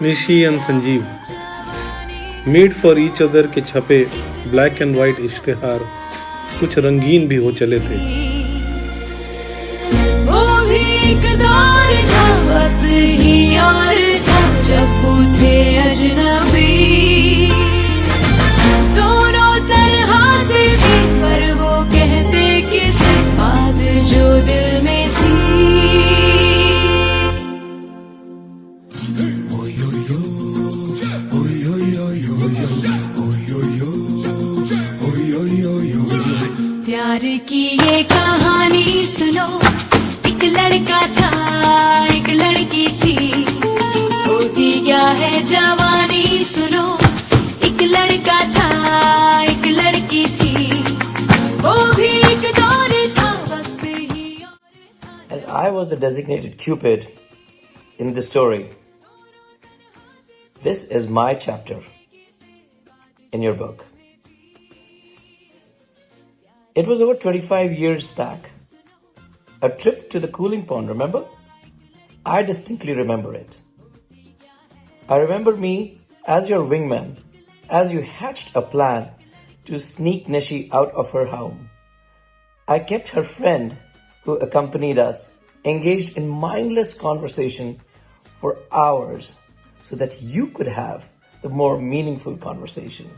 Nishi and Sanjeev meet for each other के छपे black and white इश्तेहार कुछ रंगीन भी हो चले थे। वो भी एक दौर था, वक्त ही और था, जब वो थे अजनबी। दोनों तरह से थे, पर वो कहते किस बात जो दिल में थी। प्यार की ये कहानी सुनो, एक लड़का था एक लड़की थी, होती क्या है जवानी सुनो, एक लड़का था एक लड़की थी, वो भी एक दौर था, वक्त ही और था। As I was the designated Cupid in the story, this is my chapter in your book. It was over 25 years back. A trip to the cooling pond, remember? I distinctly remember it. I remember me as your wingman, as you hatched a plan to sneak Nishi out of her home. I kept her friend who accompanied us engaged in mindless conversation for hours so that you could have the more meaningful conversation.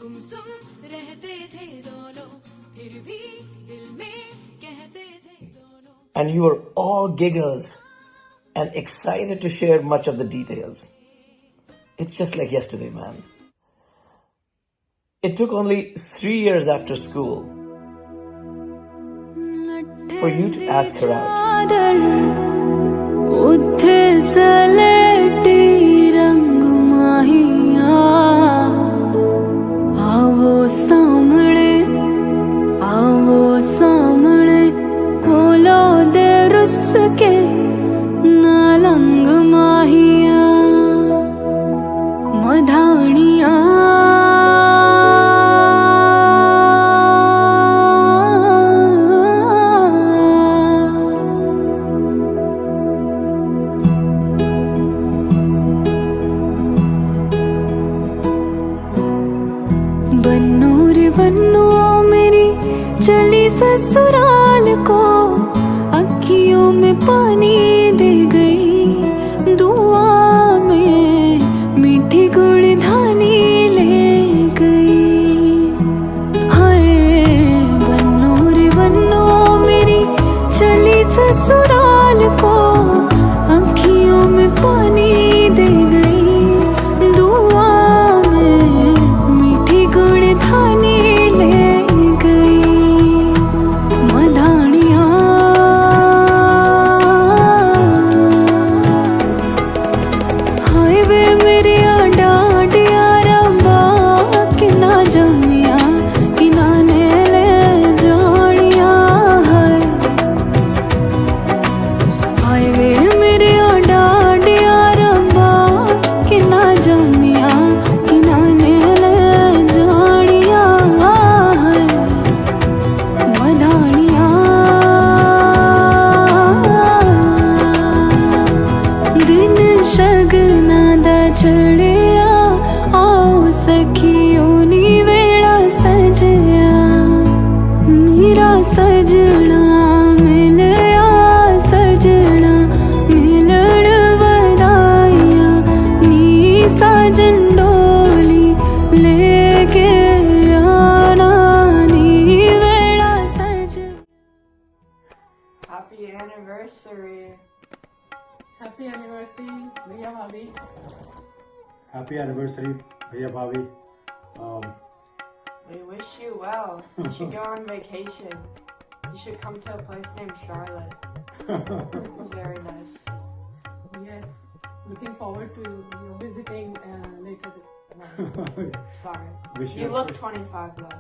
गुमसुम रहते थे दोनों, फिर भी दिल में कहते थे दोनों। And you were all giggles and excited to share much of the details. It's just like yesterday, man. It took only 3 years after school for you to ask her out. सामने कोलो दे रुस के नालंग माहिया मधानिया बन्नो रे बन्नो मेरी चली ससुराल को, अखियों में पानी दे गई, दुआ में मीठी गुड़धानी ले गई। हाय बन्नो रे बन्नो मेरी चली ससुराल को, अखियों में पानी दे गई, दुआ में मीठी गुड़धानी ले चढ़िया आओ सखियों नी वेड़ा सजया, मेरा सजना मिलया सजना मिलड़ बधाइया, नी साजन डोली लेके आना नी वेड़ा सजना। Happy anniversary. Happy anniversary, Bhaiya Bhabhi. Happy anniversary, Bhaiya Bhabhi. We wish you well. You should go on vacation. You should come to a place named Charlotte. It's very nice. Yes, looking forward to you visiting later this Sorry. You look 25 though.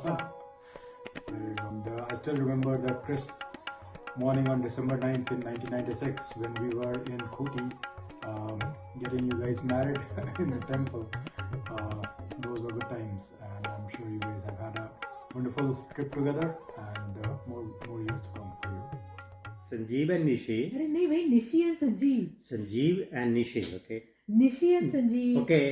So. And I still remember that crisp morning on December 9th in 1996 when we were in Khuti, getting you guys married in the temple. Those were good times, and I'm sure you guys have had a wonderful trip together, and more years to come for you. Sanjeev and Nishi. अरे नहीं भाई, Nishi and Sanjeev. Sanjeev and Nishi, okay? Nishi and Sanjeev. Okay.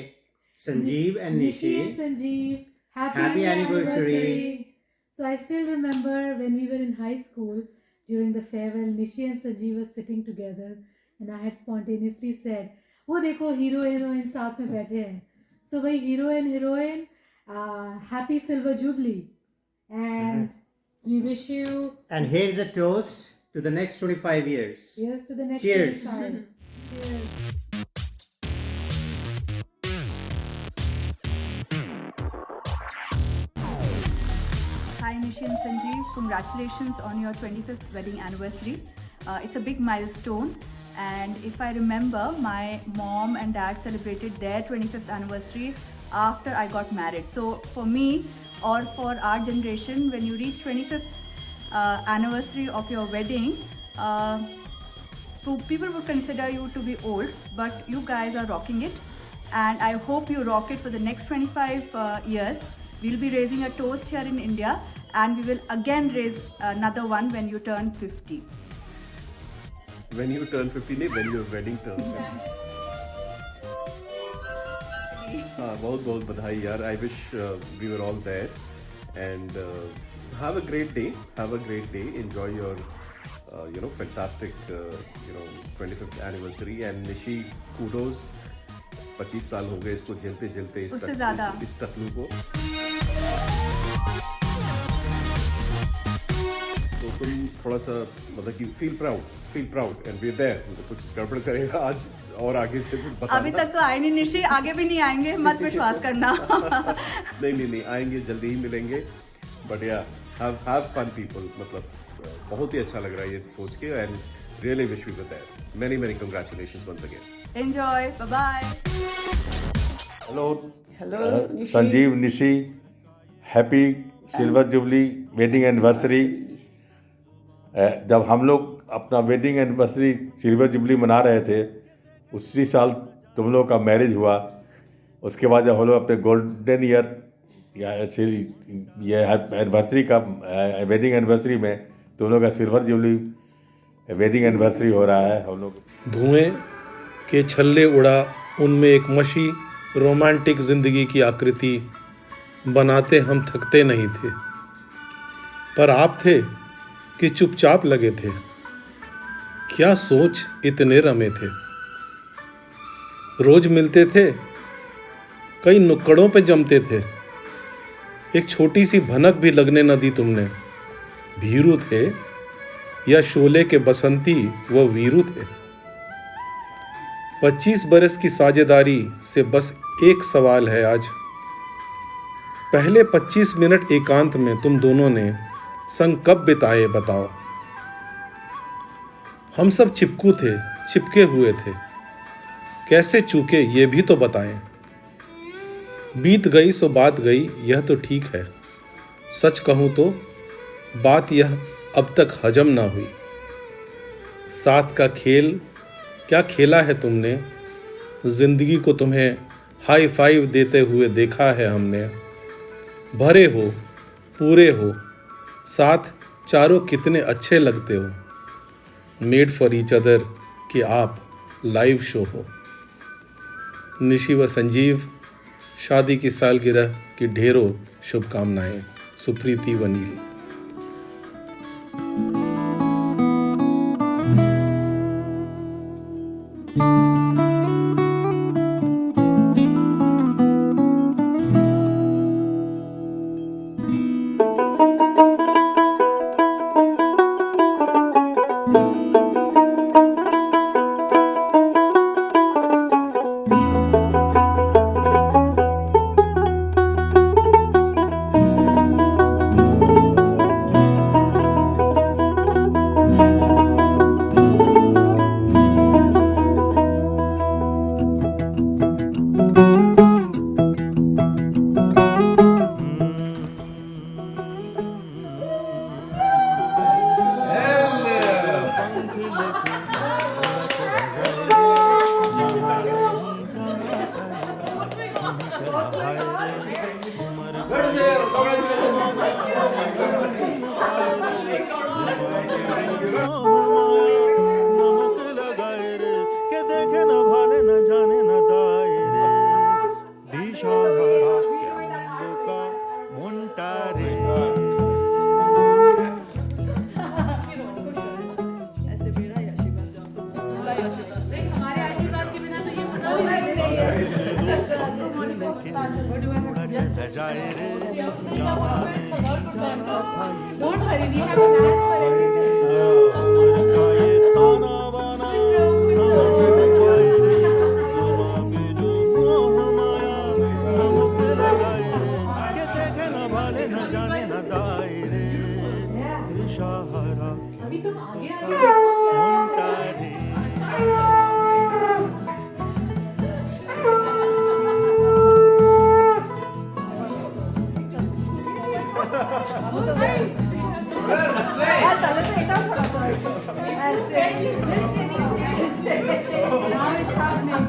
Sanjeev and Nishi. Nishi and Sanjeev. Happy anniversary. So I still remember when we were in high school during the farewell, Nishi and Sanjeev were sitting together, and I had spontaneously said, "वो देखो hero heroine साथ में बैठे हैं." So भाई hero and heroine, happy silver jubilee, and we wish you And here is a toast to the next 25 years. cheers to the next Cheers. 25. Cheers. Hi Nishi and Sanjeev, congratulations on your 25th wedding anniversary. It's a big milestone, and if I remember, my mom and dad celebrated their 25th anniversary after I got married. So for me, or for our generation, when you reach 25th anniversary of your wedding, so people would consider you to be old, but you guys are rocking it, and I hope you rock it for the next 25 years. We'll be raising a toast here in India, and we will again raise another one when you turn 50. When you turn 50 नहीं, when your wedding turns 50. हाँ, बहुत बहुत बधाई यार. I wish we were all there, and have a great day. Have a great day. Enjoy your fantastic 25th anniversary, and Nishi, kudos. 25 साल हो गए इसको झेलते झेलते इस टकलू को. तो तुम थोड़ा सा मतलब कि feel proud and we are there. कुछ गड़बड़ करेगा आज और आगे से कुछ बताना. अभी तक तो आए नहीं निशी, आगे भी नहीं आएंगे, मत विश्वास करना. नहीं आएंगे, जल्दी ही मिलेंगे. बट या हैव फन पीपल. मतलब बहुत ही अच्छा लग रहा है ये सोच के, and really wish we were there. Many congratulations once again. Enjoy. Bye bye. Hello, Nishi. Sanjeev, Nishi, happy silver jubilee wedding anniversary. जब हम लोग अपना वेडिंग एनिवर्सरी सिल्वर जुबली मना रहे थे, उसी साल तुम लोग का मैरिज हुआ. उसके बाद जब हम लोग अपने गोल्डन ईयर या ये एनिवर्सरी का वेडिंग एनिवर्सरी में तुम लोग का सिल्वर जुबली वेडिंग एनिवर्सरी हो रहा है. हम लोग धुएं के छल्ले उड़ा, उनमें एक मशी रोमांटिक जिंदगी की आकृति बनाते हम थकते नहीं थे. पर आप थे कि चुपचाप लगे थे. क्या सोच इतने रमे थे. रोज मिलते थे, कई नुक्कड़ों पे जमते थे. एक छोटी सी भनक भी लगने न दी तुमने. भीरू थे या शोले के बसंती वो वीरू थे. 25 बरस की साझेदारी से बस एक सवाल है आज. पहले 25 मिनट एकांत में तुम दोनों ने संग कब बिताए बताओ. हम सब चिपके हुए थे. कैसे चूके ये भी तो बताएं. बीत गई सो बात गई, यह तो ठीक है. सच कहूँ तो बात यह अब तक हजम ना हुई. साथ का खेल क्या खेला है तुमने. जिंदगी को तुम्हें हाई फाइव देते हुए देखा है हमने. भरे हो, पूरे हो, साथ चारों कितने अच्छे लगते हो. मेड फॉर ईच अदर कि आप लाइव शो हो. निशी व संजीव, शादी की सालगिरह की ढेरों शुभकामनाएं. सुप्रीति व नील. नमक लगाए रे के देखे न भाले न जाने न दाए रे दिशा हरा का मुंटा रे हमारे आशीर्वाद के बिना तो ये पता भी नहीं जाए रे Don't worry, we have plans for everything. ताना बाना समझ न पाए रे जुबा पे जो मोह माया नमक लगाए रे के देखे न भाले न जाने न दाए रे दिशा हरा अभी तुम आगे आगे मुंटा रे Now it's happening.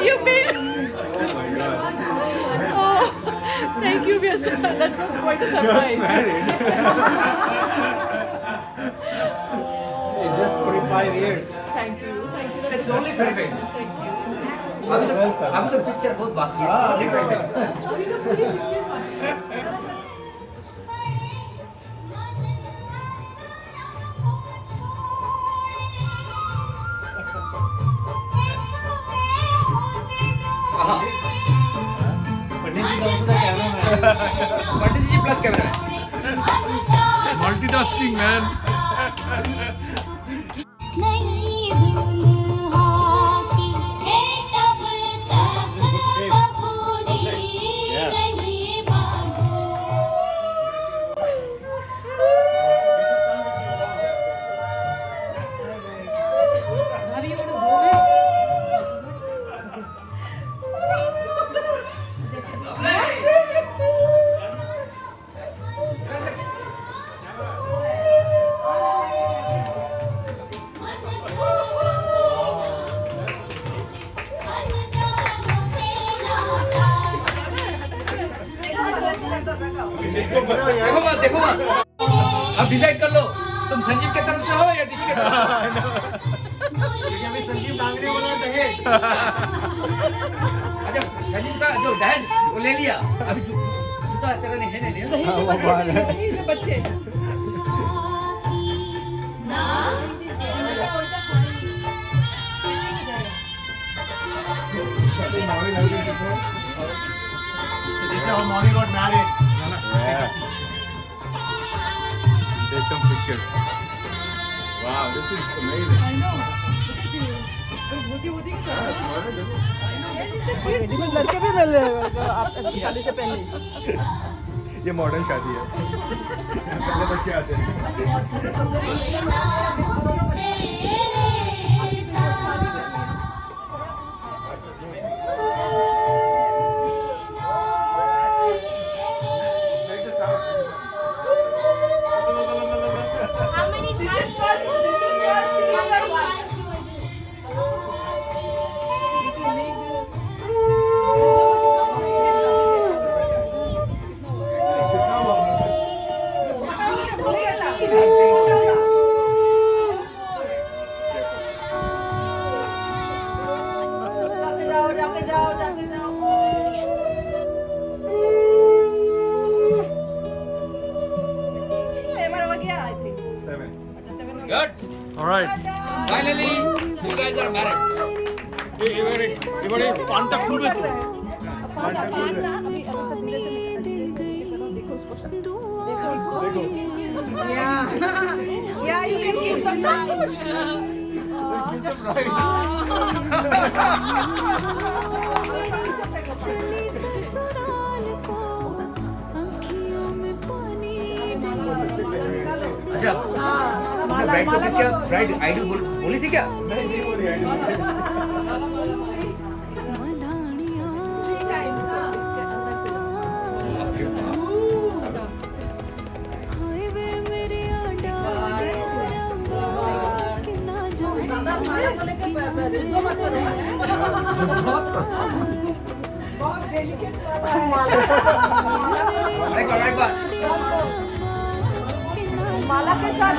You made. Oh, thank you, Vyasa. That was quite a surprise. Just 25 years. Thank you. Thank you. It's only 25. Thank you. अभी तो पिक्चर बहुत बाकी है. अभी तो पूरी पिक्चर बाकी है. पंडित जी प्लस कैमरा है. Multitasking man Have you want to go with? देखो मत. अब डिसाइड कर लो. तुम संजीव के तरफ से हो या ऋषि के तरफ से? संजीव डांगरे बोला दहेज. अच्छा संजीव का जो डैड वो ले लिया. अभी जूता तेरा नहीं है नहीं. बच्चे. This is how Mommy got married. Take some pictures. Wow, this is amazing. I know. लड़के भी मिल रहे आपकी शादी से पहले. ये मॉडर्न शादी है. पहले बच्चे आते हैं. Good. All right. Finally, you guys are married. এবারে পানটা খুলবে তো. Yeah, you can kiss the couch. अच्छा ब्राइड को क्या ब्राइड आइडल बोली थी क्या? नहीं बोली माला के साथ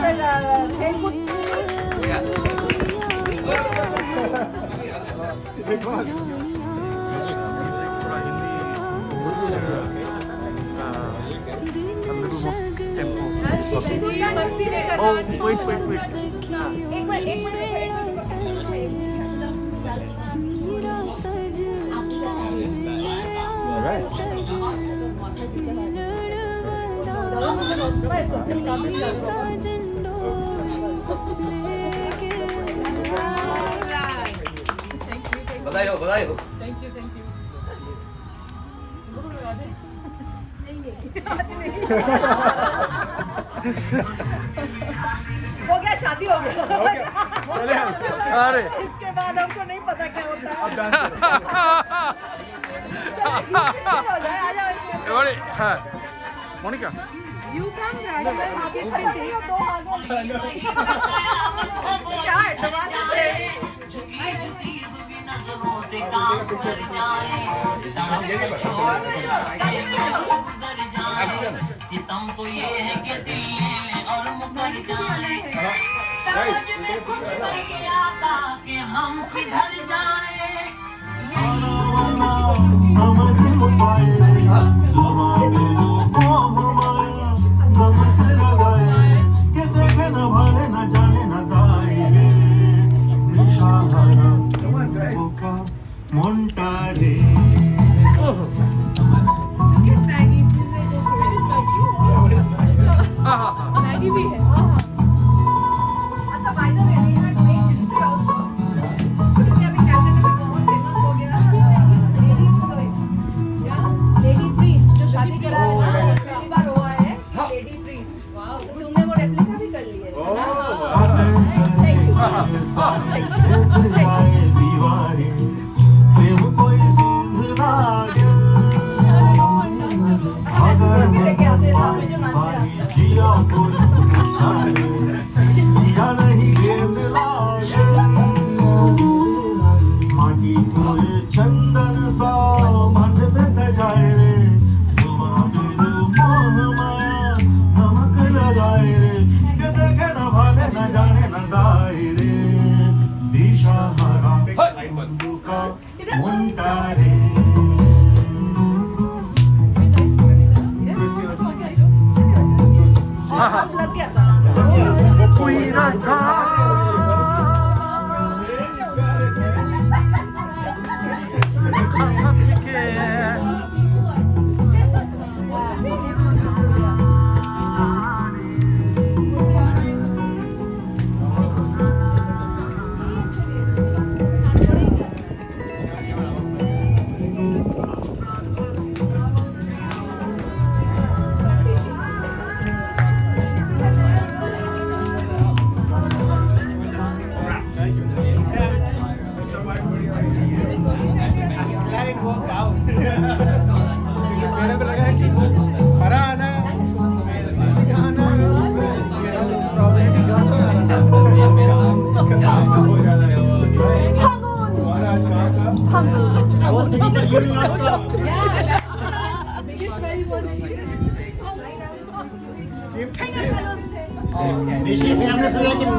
बधाई हो हो गया, शादी हो गया। अरे इसके बाद हमको नहीं पता क्या होता है। Monika You come right away. क्या है सवाल मैगी भी है। अच्छा, by the way, we had made history also. क्योंकि अभी कैनेडा में बहुत फेमस हो गया लेडी प्रीस्ट जो शादी करा है ना, पहली बार हुआ है लेडी प्रीस्ट। तो तुमने वो रेप्लिका भी कर ली है। लेके आते हैं सामने जो नाचते हैं। चंदन सा माथे पे सजाए रे, माया नमक लगाए रे, के देखे न भाले न जाने न दाए रे, दिशाहारा का मुंटा रे। लग गया सारा। कोई रसा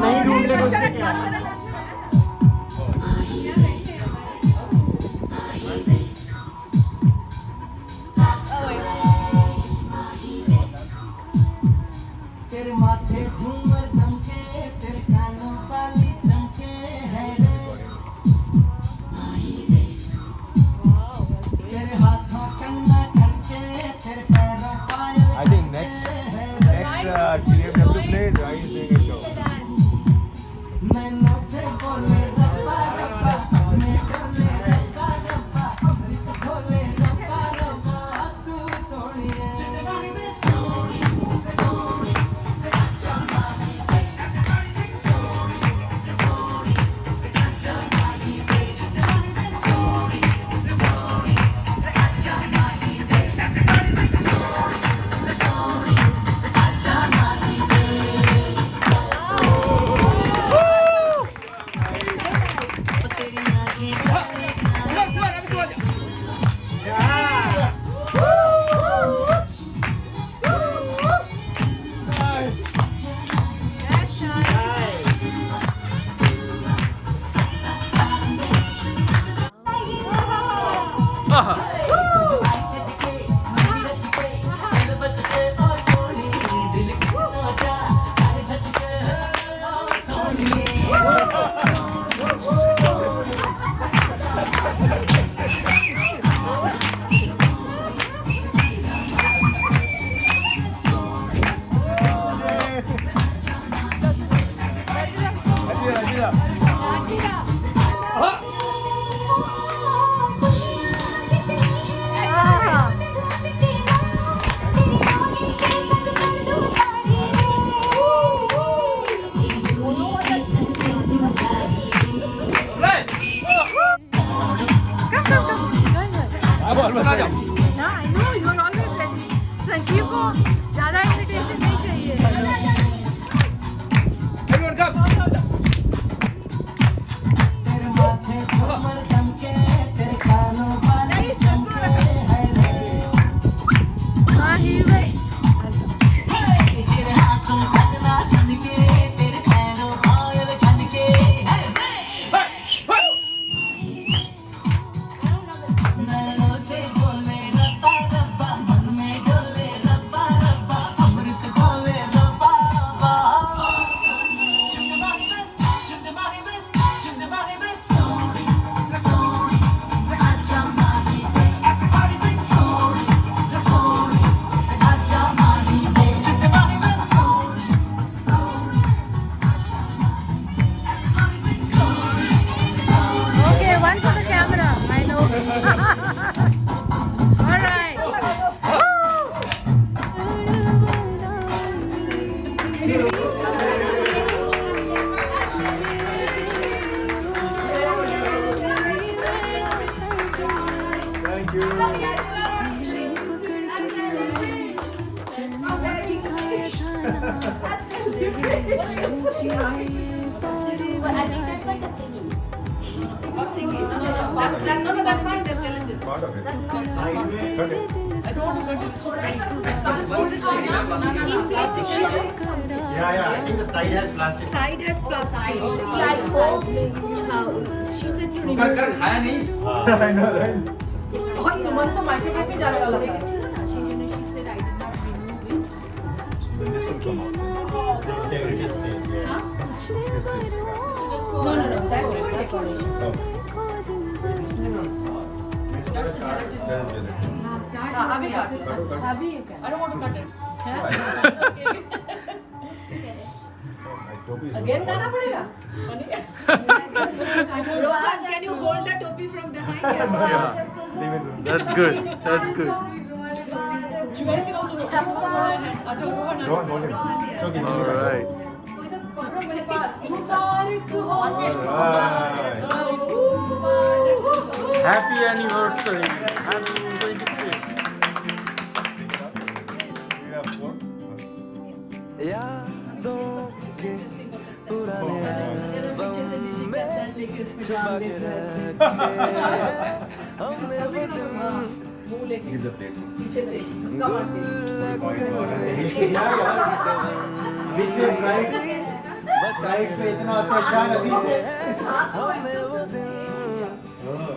नहीं ढूंढ ले तेरे माथे झूमर चमके, तेरे कानों वाली चमके है रे, तेरे हाथों चंदा खनके, तेरे पैरों पायल। I think next DFW play, I is doing a show. नैनों से बोले रब्बा रब्बा, मैं बोले रब्बा रब्बा, बोले रब्बा रब्बा, तू सोनिए। सोनी सोनी हाँ, I know, you are always ready. Sanjeev को ज़्यादा invitation नहीं चाहिए. Everyone come. हाँ, he will. Okay, one for the camera. I know. All right. That's fine. That's challenges. I think the side has plastic. Side has plastic. She said sugar कर खाया नहीं. I know, right? और सुमन तो microwave में जाने वाला था. This will come out. The integrity stage. Yeah. No, that's for decoration. अभी काट. अभी you can. I don't want to cut it. Again गाना पड़ेगा. Rohan, can you hold the topi from behind? That's good. That's good. You guys can also do it. Rohan, hold it. It's okay. All right. Happy anniversary. Happy 23. यादों के पुराने पीछे से निशी का sir लेके उसमें डाल देते हैं. हमने मुंह लेके पीछे से धक्का मार राइट पे इतना अच्छा है अभी से.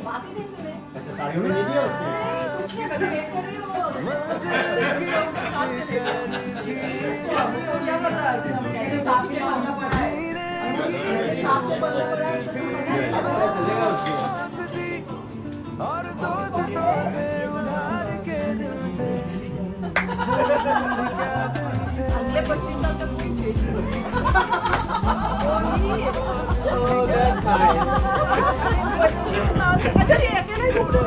बात ही नहीं सुने. अच्छा साड़ी में नहीं दिया उसने. कुछ नहीं कर वेट कर रही हो. क्या पता कैसे सांस से पढ़ना पड़ा है. कैसे सांस से पढ़ना पड़ा है. और दोस्तों से उधार के दिल थे. अगले 25 साल तक कोई चेंज. Oh, that's nice. 25 साल तक. अच्छा ये अकेले ही घूम रहे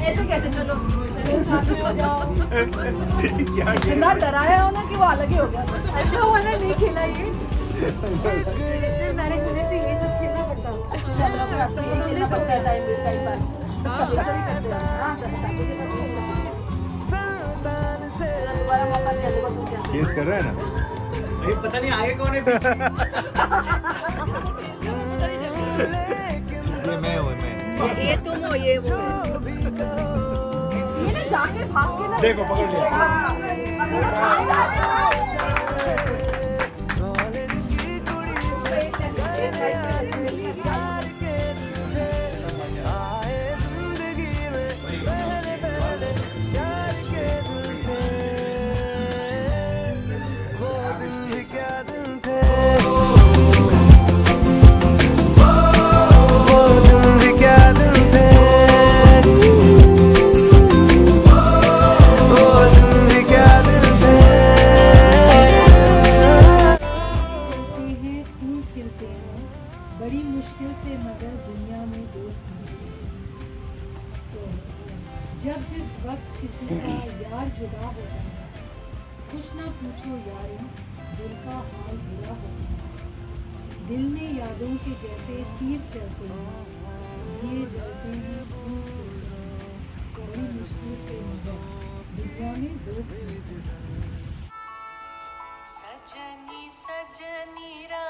ऐसे कैसे चलो साथ में हो जाओ. इतना डराया हो ना कि वो अलग ही हो गया. अच्छा हुआ ना नहीं खेला ये. ट्रेडिशनल मैरिज होने से ये सब खेलना पड़ता. खेलना पड़ता है टाइम पास. चेस कर रहा है ना. अभी पता नहीं आगे कौन है पीछे. ये मैं हूँ मैं. ये तुम हो ये वो. ये ना जाके भाग के ना. देखो पकड़ लिया. वक्त किसी का यार जुदा होता है, कुछ ना पूछो यारों, दिल का हाल बुरा होता है। दिल में यादों के जैसे तीर चलते हैं, दिए जलते हैं, फूल खिलते हैं। बड़ी मुश्किल से मगर दुनिया में दोस्त मिलते हैं। सजनी सजनी रा